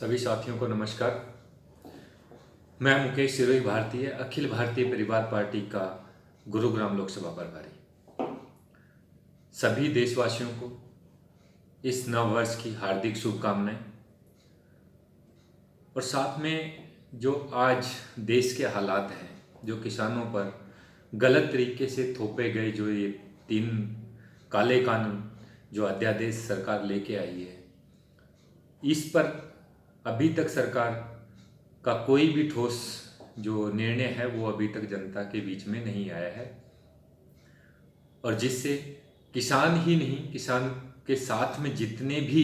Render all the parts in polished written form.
सभी साथियों को नमस्कार। मैं मुकेश सिरोही भारतीय अखिल भारतीय परिवार पार्टी का गुरुग्राम लोकसभा प्रभारी। सभी देशवासियों को इस नव वर्ष की हार्दिक शुभकामनाएं। और साथ में जो आज देश के हालात हैं, जो किसानों पर गलत तरीके से थोपे गए जो ये 3 काले कानून जो अध्यादेश सरकार लेके आई है, इस पर अभी तक सरकार का कोई भी ठोस जो निर्णय है वो अभी तक जनता के बीच में नहीं आया है। और जिससे किसान ही नहीं, किसान के साथ में जितने भी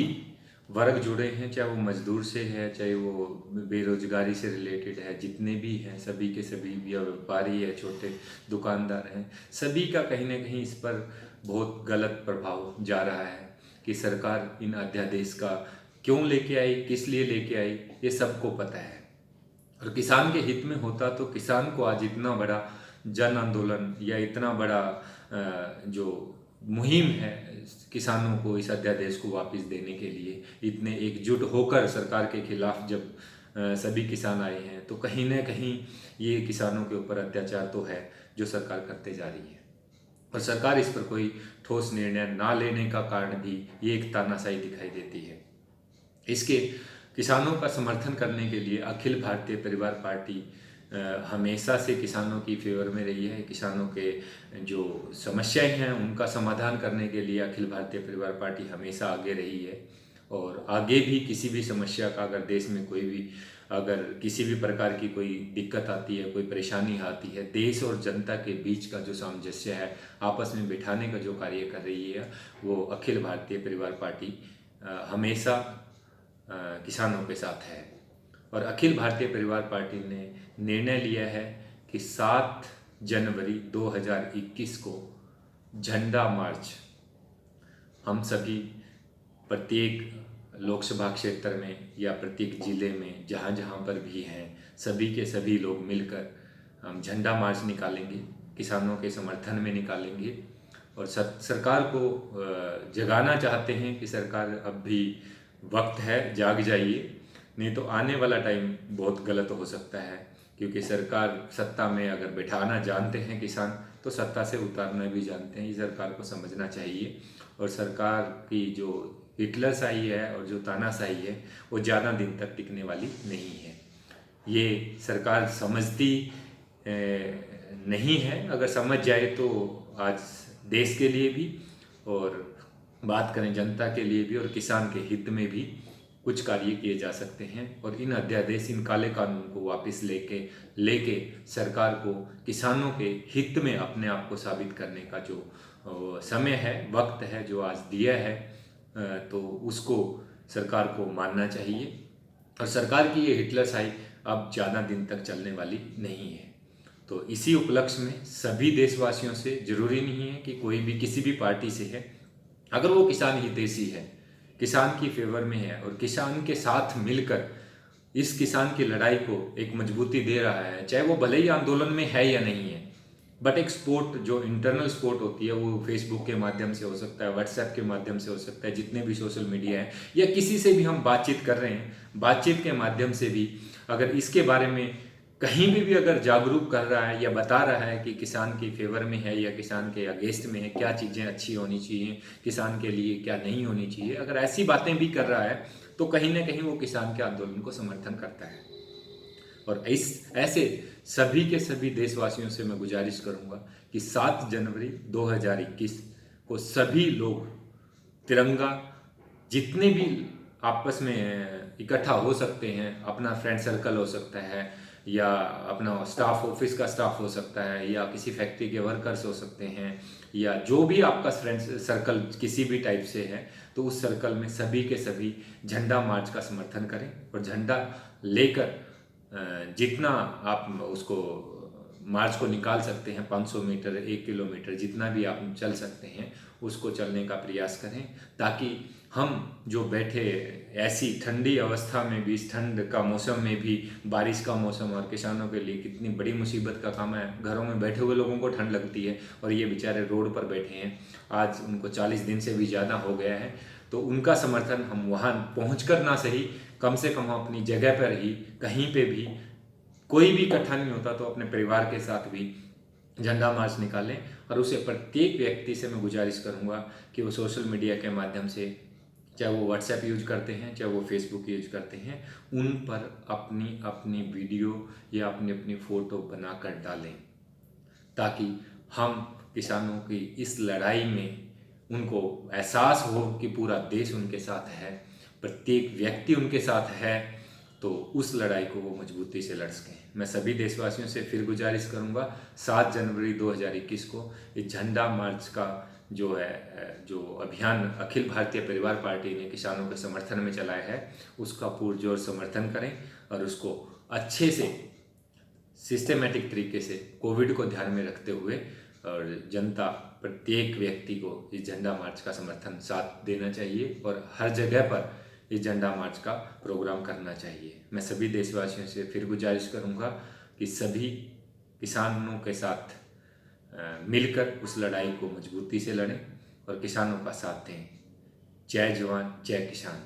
वर्ग जुड़े हैं, चाहे वो मजदूर से है, चाहे वो बेरोजगारी से रिलेटेड है, जितने भी हैं सभी के सभी, या व्यापारी है, छोटे दुकानदार हैं, सभी का कहीं ना कहीं इस पर बहुत गलत प्रभाव जा रहा है कि सरकार इन अध्यादेश का क्यों लेके आई, किस लिए लेके आई, ये सबको पता है। और किसान के हित में होता तो किसान को आज इतना बड़ा जन आंदोलन या इतना बड़ा जो मुहिम है किसानों को इस अध्यादेश को वापस देने के लिए इतने एकजुट होकर सरकार के खिलाफ जब सभी किसान आए हैं, तो कहीं ना कहीं ये किसानों के ऊपर अत्याचार तो है जो सरकार करते जा रही है। और सरकार इस पर कोई ठोस निर्णय ना लेने का कारण भी ये एक तानाशाही दिखाई देती है। इसके किसानों का समर्थन करने के लिए अखिल भारतीय परिवार पार्टी हमेशा से किसानों की फेवर में रही है। किसानों के जो समस्याएं हैं उनका समाधान करने के लिए अखिल भारतीय परिवार पार्टी हमेशा आगे रही है और आगे भी किसी भी समस्या का अगर देश में कोई भी अगर किसी भी प्रकार की कोई दिक्कत आती है, कोई परेशानी आती है, देश और जनता के बीच का जो सामंजस्य है आपस में बिठाने का जो कार्य कर रही है, वो अखिल भारतीय परिवार पार्टी हमेशा किसानों के साथ है। और अखिल भारतीय परिवार पार्टी ने निर्णय लिया है कि 7 जनवरी 2021 को झंडा मार्च हम सभी प्रत्येक लोकसभा क्षेत्र में या प्रत्येक जिले में जहाँ जहाँ पर भी हैं सभी के सभी लोग मिलकर हम झंडा मार्च निकालेंगे, किसानों के समर्थन में निकालेंगे। और सरकार को जगाना चाहते हैं कि सरकार अब भी वक्त है, जाग जाइए, नहीं तो आने वाला टाइम बहुत गलत हो सकता है। क्योंकि सरकार सत्ता में अगर बिठाना जानते हैं किसान, तो सत्ता से उतारना भी जानते हैं। ये सरकार को समझना चाहिए। और सरकार की जो हिटलरशाही है और जो तानाशाही है वो ज़्यादा दिन तक टिकने वाली नहीं है। ये सरकार समझती नहीं है। अगर समझ जाए तो आज देश के लिए भी, और बात करें जनता के लिए भी और किसान के हित में भी कुछ कार्य किए जा सकते हैं। और इन अध्यादेश, इन काले कानून को वापस लेके सरकार को किसानों के हित में अपने आप को साबित करने का जो समय है, वक्त है जो आज दिया है, तो उसको सरकार को मानना चाहिए। और सरकार की ये हिटलरशाही अब ज़्यादा दिन तक चलने वाली नहीं है। तो इसी उपलक्ष्य में सभी देशवासियों से, जरूरी नहीं है कि कोई भी किसी भी पार्टी से है, अगर वो किसान हितैषी है, किसान की फेवर में है और किसान के साथ मिलकर इस किसान की लड़ाई को एक मजबूती दे रहा है, चाहे वो भले ही आंदोलन में है या नहीं है, बट एक सपोर्ट जो इंटरनल सपोर्ट होती है वो फेसबुक के माध्यम से हो सकता है, व्हाट्सएप के माध्यम से हो सकता है, जितने भी सोशल मीडिया है, या किसी से भी हम बातचीत कर रहे हैं, बातचीत के माध्यम से भी अगर इसके बारे में कहीं भी अगर जागरूक कर रहा है या बता रहा है कि किसान की फेवर में है या किसान के अगेंस्ट में है, क्या चीज़ें अच्छी होनी चाहिए किसान के लिए, क्या नहीं होनी चाहिए, अगर ऐसी बातें भी कर रहा है तो कहीं ना कहीं वो किसान के आंदोलन को समर्थन करता है। और ऐसे सभी के सभी देशवासियों से मैं गुजारिश करूंगा कि 7 जनवरी 2021 को सभी लोग तिरंगा, जितने भी आपस में इकट्ठा हो सकते हैं, अपना फ्रेंड सर्कल हो सकता है या अपना स्टाफ, ऑफिस का स्टाफ हो सकता है या किसी फैक्ट्री के वर्कर्स हो सकते हैं, या जो भी आपका फ्रेंड सर्कल किसी भी टाइप से है, तो उस सर्कल में सभी के सभी झंडा मार्च का समर्थन करें और झंडा लेकर जितना आप उसको मार्च को निकाल सकते हैं, 500 मीटर, 1 किलोमीटर, जितना भी आप चल सकते हैं उसको चलने का प्रयास करें, ताकि हम जो बैठे ऐसी ठंडी अवस्था में भी, इस ठंड का मौसम में भी, बारिश का मौसम और किसानों के लिए कितनी बड़ी मुसीबत का काम है, घरों में बैठे हुए लोगों को ठंड लगती है और ये बेचारे रोड पर बैठे हैं, आज उनको 40 दिन से भी ज़्यादा हो गया है, तो उनका समर्थन हम वहाँ पहुँच कर ना सही, कम से कम हम अपनी जगह पर ही कहीं पे भी कोई भी इकट्ठा नहीं होता तो अपने परिवार के साथ भी झंडा मार्च निकालें। और उसे प्रत्येक व्यक्ति से मैं गुजारिश करूँगा कि वो सोशल मीडिया के माध्यम से, चाहे वो व्हाट्सएप यूज करते हैं चाहे वो फेसबुक यूज करते हैं, उन पर अपनी अपनी वीडियो या अपनी अपनी फ़ोटो बना कर डालें, ताकि हम किसानों की इस लड़ाई में उनको एहसास हो कि पूरा देश उनके साथ है, प्रत्येक व्यक्ति उनके साथ है, तो उस लड़ाई को वो मजबूती से लड़ सकें। मैं सभी देशवासियों से फिर गुजारिश करूंगा, 7 जनवरी 2021 को इस झंडा मार्च का जो अभियान अखिल भारतीय परिवार पार्टी ने किसानों के समर्थन में चलाया है, उसका पुरजोर समर्थन करें और उसको अच्छे से सिस्टमेटिक तरीके से कोविड को ध्यान में रखते हुए और जनता प्रत्येक व्यक्ति को इस झंडा मार्च का समर्थन साथ देना चाहिए और हर जगह पर इस झंडा मार्च का प्रोग्राम करना चाहिए। मैं सभी देशवासियों से फिर गुजारिश करूंगा कि सभी किसानों के साथ मिलकर उस लड़ाई को मजबूती से लड़ें और किसानों का साथ दें। जय जवान जय किसान।